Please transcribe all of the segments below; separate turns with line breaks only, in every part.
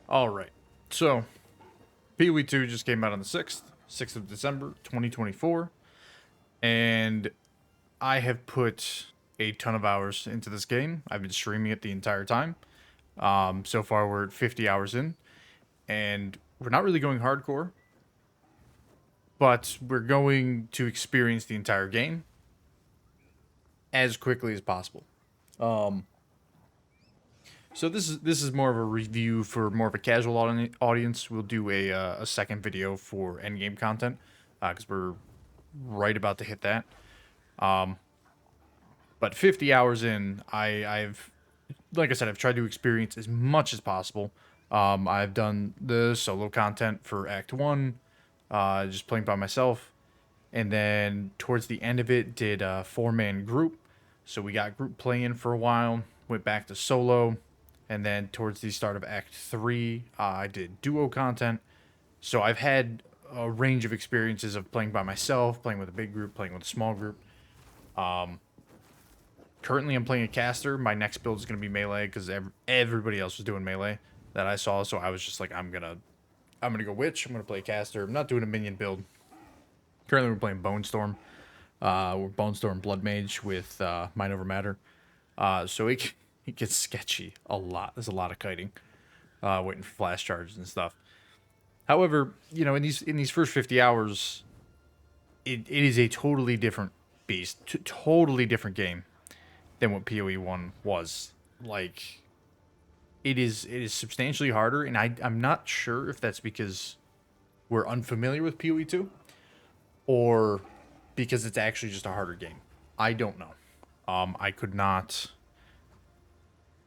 All right. So, PoE 2 just came out on the 6th of December, 2024. And I have put a ton of hours into this game. I've been streaming it the entire time. So far, we're at 50 hours in. And we're not really going hardcore, but we're going to experience the entire game as quickly as possible. So this is more of a review for more of a casual audience. We'll do a second video for endgame content because we're right about to hit that. But 50 hours in, I've like I said, I've tried to experience as much as possible. I've done the solo content for Act One, just playing by myself, and then towards the end of it, did a 4-man group. So we got group playing for a while, went back to solo, and then towards the start of Act Three, I did duo content. So I've had a range of experiences of playing by myself, playing with a big group, playing with a small group. Currently, I'm playing a caster. My next build is going to be melee because everybody else was doing melee that I saw. So I was just like, I'm gonna go witch. I'm gonna play caster. I'm not doing a minion build. Currently, we're playing Bone Storm. We're Bone Storm Blood Mage with Mind Over Matter. So it gets sketchy a lot. There's a lot of kiting, waiting for flash charges and stuff. However, in these first 50 hours, it is a totally different beast, totally different game than what PoE 1 was. Like it is substantially harder, and I'm not sure if that's because we're unfamiliar with PoE 2 or because it's actually just a harder game. I don't know. I could not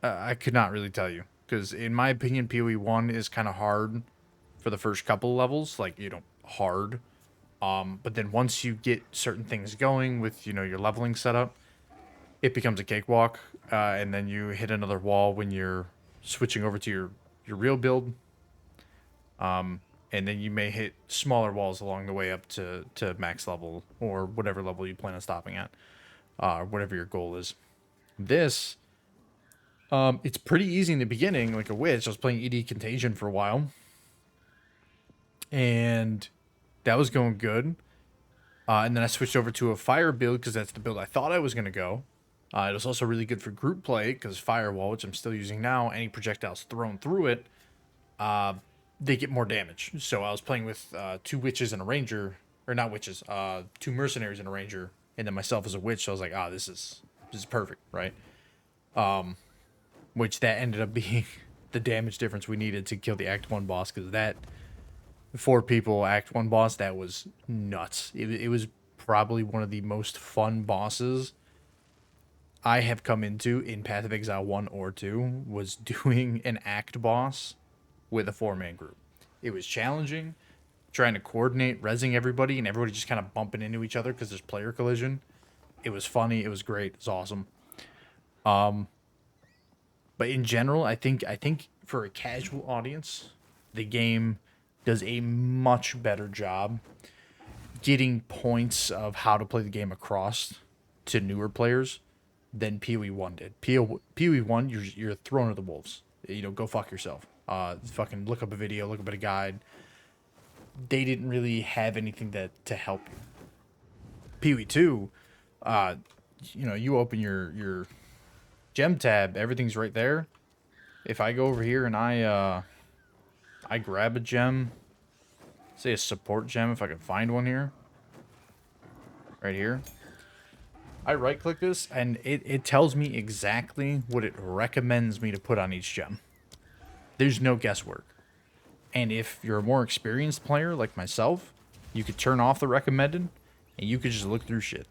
really tell you because in my opinion PoE 1 is kind of hard for the first couple levels, like hard. But then once you get certain things going with your leveling setup, it becomes a cakewalk, and then you hit another wall when you're switching over to your real build, and then you may hit smaller walls along the way up to max level or whatever level you plan on stopping at, whatever your goal is. This, it's pretty easy in the beginning, like a witch. I was playing ED Contagion for a while, and that was going good. And then I switched over to a fire build because that's the build I thought I was going to go. It was also really good for group play because Firewall, which I'm still using now, any projectiles thrown through it, they get more damage. So I was playing with two witches and a ranger, or not witches, two mercenaries and a ranger, and then myself as a witch. So I was like, this is perfect, right? Which that ended up being the damage difference we needed to kill the Act 1 boss because that 4 people Act 1 boss, that was nuts. It was probably one of the most fun bosses I have come into in Path of Exile 1 or 2 was doing an act boss with a 4-man group. It was challenging, trying to coordinate, rezzing everybody, and everybody just kind of bumping into each other because there's player collision. It was funny. It was great. It was awesome. But in general, I think for a casual audience, the game does a much better job getting points of how to play the game across to newer players than PoE 1 did. PoE 1, you're thrown to the wolves. Go fuck yourself. Fucking look up a video, look up a guide. They didn't really have anything to help you. PoE 2, you open your gem tab, everything's right there. If I go over here and I grab a gem, say a support gem, if I can find one here, right here. I right click this and it tells me exactly what it recommends me to put on each gem. There's no guesswork. And if you're a more experienced player like myself, you could turn off the recommended and you could just look through shit.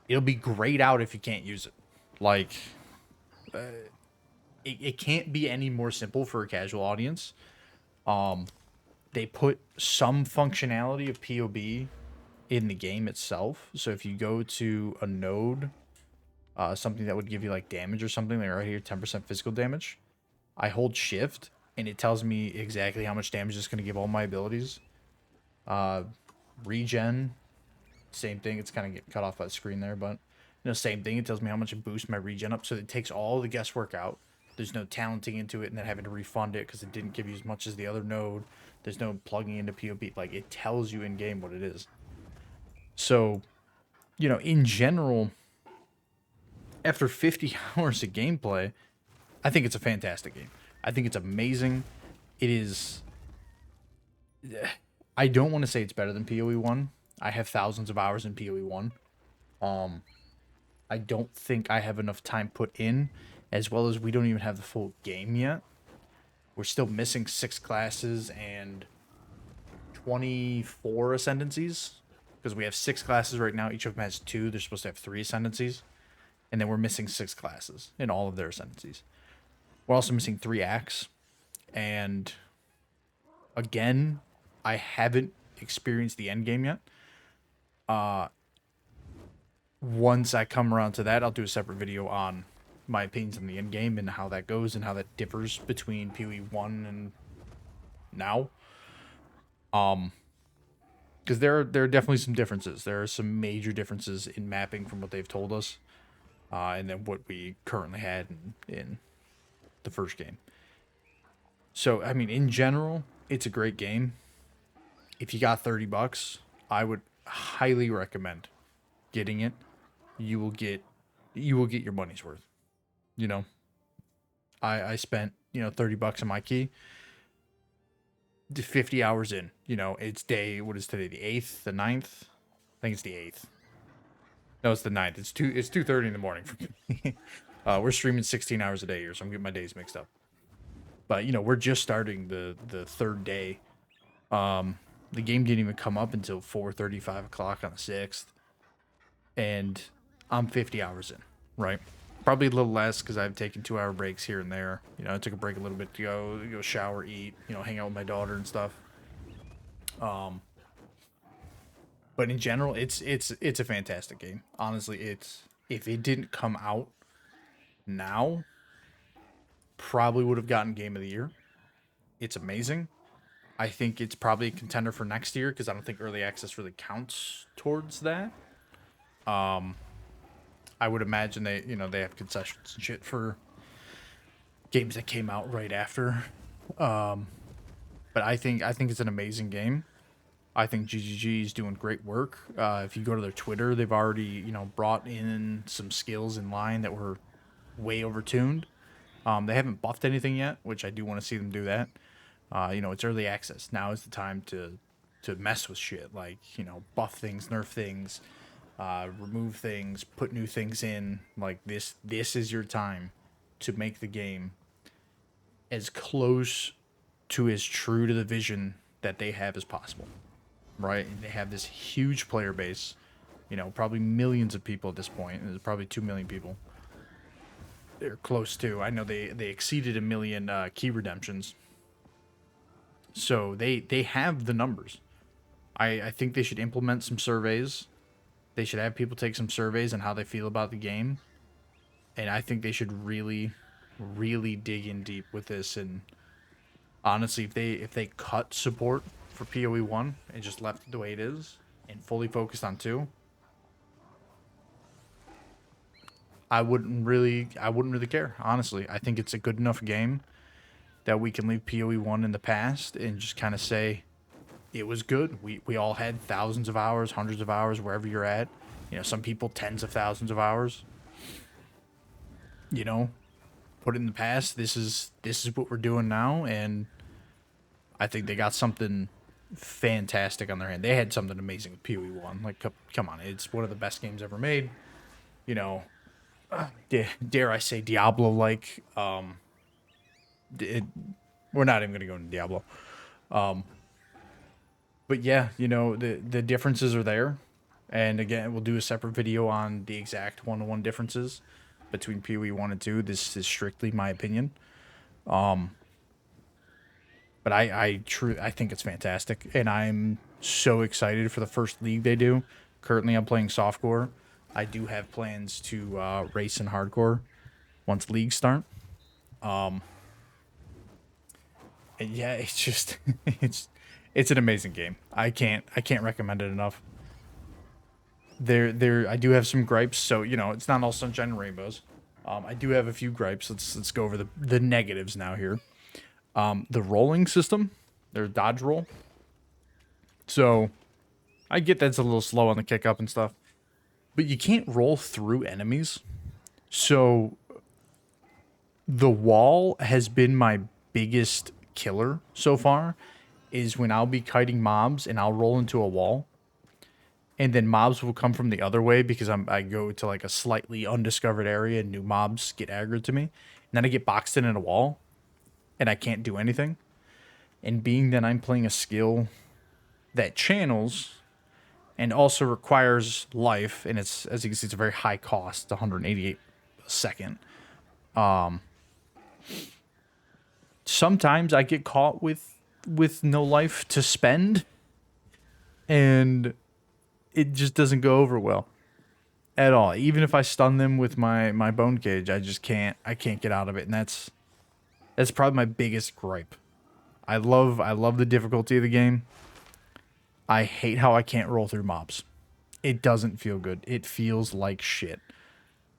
It'll be grayed out if you can't use it. Like, it can't be any more simple for a casual audience. They put some functionality of POB in the game itself. So if you go to a node, something that would give you like damage or something, like right here, 10% physical damage, I hold shift and it tells me exactly how much damage it's going to give all my abilities. Regen, same thing. It's kind of get cut off by the screen there, but same thing. It tells me how much it boosts my regen up. So it takes all the guesswork out. There's no talenting into it and then having to refund it because it didn't give you as much as the other node. There's no plugging into POB. Like, it tells you in game what it is. So, in general, after 50 hours of gameplay, I think it's a fantastic game. I think it's amazing. It is. I don't want to say it's better than PoE 1. I have thousands of hours in PoE 1. I don't think I have enough time put in, as well as we don't even have the full game yet. We're still missing 6 classes and 24 ascendancies, because we have 6 classes right now. Each of them has 2. They're supposed to have 3 ascendancies. And then we're missing 6 classes in all of their ascendancies. We're also missing 3 acts. And again, I haven't experienced the end game yet. Once I come around to that, I'll do a separate video on my opinions on the end game and how that goes and how that differs between PoE 1 and now. Because there are definitely some differences. There are some major differences in mapping from what they've told us, and then what we currently had in the first game. So, I mean, in general, it's a great game. If you got $30, I would highly recommend getting it. You will get your money's worth. I spent, $30 on my key. 50 hours in. It's what is today? The 8th, the 9th? I think it's the 8th. No, it's the 9th. It's 2:30 in the morning for me. We're streaming 16 hours a day here, so I'm getting my days mixed up. But, we're just starting the 3rd day. The game didn't even come up until 4:30, 5 o'clock on the 6th. And I'm 50 hours in, right? Probably a little less because I've taken 2-hour breaks here and there. I took a break a little bit to go shower, eat, hang out with my daughter and stuff. But in general, it's a fantastic game. Honestly, if it didn't come out now, probably would have gotten Game of the Year. It's amazing. I think it's probably a contender for next year because I don't think early access really counts towards that. I would imagine they have concessions and shit for games that came out right after. But I think it's an amazing game. I think GGG is doing great work. If you go to their Twitter, they've already brought in some skills in line that were way overtuned. They haven't buffed anything yet, which I do want to see them do that. It's early access. Now is the time to mess with shit, like buff things, nerf things, remove things, put new things in. Like this is your time to make the game as close to as true to the vision that they have as possible, right? And they have this huge player base, probably millions of people at this point. There's probably 2 million people. They're close to. I know they exceeded 1 million key redemptions. So they have the numbers. I think they should implement some surveys. They should have people take some surveys on how they feel about the game. And I think they should really, really dig in deep with this. And honestly, if they cut support for PoE 1 and just left it the way it is and fully focused on 2, I wouldn't really care, honestly. I think it's a good enough game that we can leave PoE 1 in the past and just kind of say it was good. We all had thousands of hours, hundreds of hours, wherever you're at. Some people tens of thousands of hours. Put it in the past. This is what we're doing now, and I think they got something fantastic on their hand. They had something amazing with PoE 1. Like, come on, it's one of the best games ever made. Dare I say Diablo-like. We're not even going to go into Diablo. But yeah, the differences are there. And again, we'll do a separate video on the exact one-to-one differences between PoE 1 and 2. This is strictly my opinion. But I think it's fantastic. And I'm so excited for the first league they do. Currently, I'm playing softcore. I do have plans to race in hardcore once leagues start. And yeah, it's just it's an amazing game. I can't recommend it enough. I do have some gripes, so it's not all sunshine and rainbows. I do have a few gripes. Let's go over the negatives now here. The rolling system, their dodge roll. So I get that's a little slow on the kick up and stuff, but you can't roll through enemies. So the wall has been my biggest killer so far, is when I'll be kiting mobs and I'll roll into a wall, and then mobs will come from the other way because I go to like a slightly undiscovered area and new mobs get aggroed to me, and then I get boxed in a wall and I can't do anything. And being that I'm playing a skill that channels and also requires life, and it's, as you can see, it's a very high cost, 188 a second. Sometimes I get caught with no life to spend, and it just doesn't go over well at all. Even if I stun them with my bone cage, I can't get out of it, and that's probably my biggest gripe. I love the difficulty of the game. I hate how I can't roll through mobs. It doesn't feel good. It feels like shit.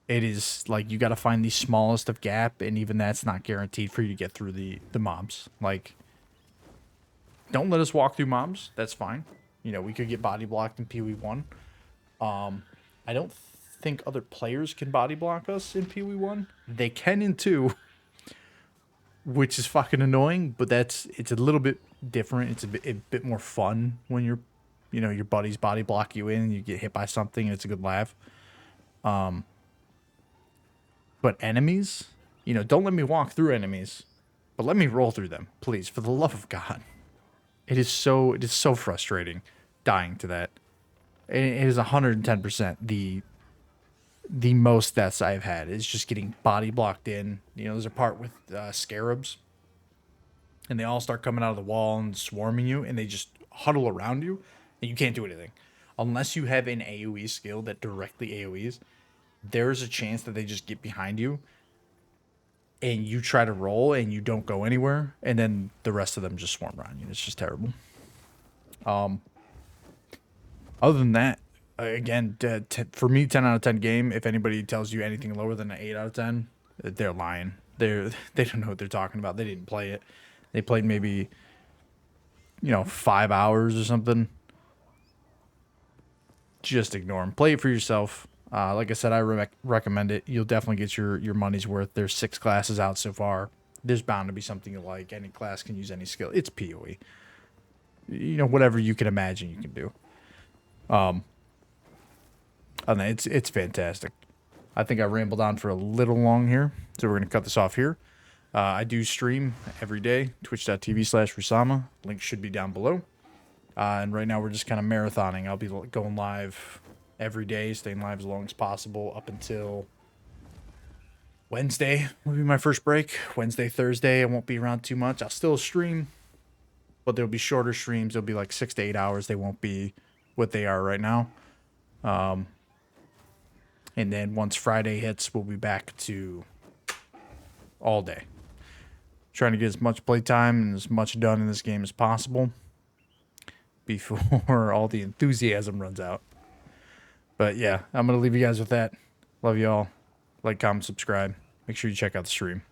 It is like you got to find the smallest of gap, and even that's not guaranteed for you to get through the mobs. Like, don't let us walk through mobs. That's fine. You know, we could get body blocked in PoE1. I don't think other players can body block us in PoE1. They can in 2, which is fucking annoying, but it's a little bit different. It's a bit more fun when your buddies body block you in and you get hit by something and it's a good laugh. But enemies, don't let me walk through enemies, but let me roll through them, please, for the love of God. It is so frustrating dying to that. It is 110% the most deaths I've had is just getting body blocked in. There's a part with scarabs, and they all start coming out of the wall and swarming you, and they just huddle around you, and you can't do anything. Unless you have an AoE skill that directly AoEs, there's a chance that they just get behind you, and you try to roll, and you don't go anywhere, and then the rest of them just swarm around you. It's just terrible. Other than that, again, for me, 10 out of 10 game. If anybody tells you anything lower than an 8 out of 10, they're lying. They don't know what they're talking about. They didn't play it. They played maybe 5 hours or something. Just ignore them. Play it for yourself. Like I said, I recommend it. You'll definitely get your money's worth. There's 6 classes out so far. There's bound to be something you like. Any class can use any skill. It's PoE. Whatever you can imagine you can do. And it's fantastic. I think I rambled on for a little long here, so we're going to cut this off here. I do stream every day, twitch.tv/Rusama. Link should be down below. And right now we're just kind of marathoning. I'll be going live every day, staying live as long as possible up until Wednesday will be my first break. Wednesday, Thursday, I won't be around too much. I'll still stream, but there'll be shorter streams. They'll be like 6 to 8 hours. They won't be what they are right now. And then once Friday hits, we'll be back to all day. Trying to get as much playtime and as much done in this game as possible before all the enthusiasm runs out. But yeah, I'm going to leave you guys with that. Love you all. Like, comment, subscribe. Make sure you check out the stream.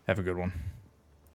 Have a good one.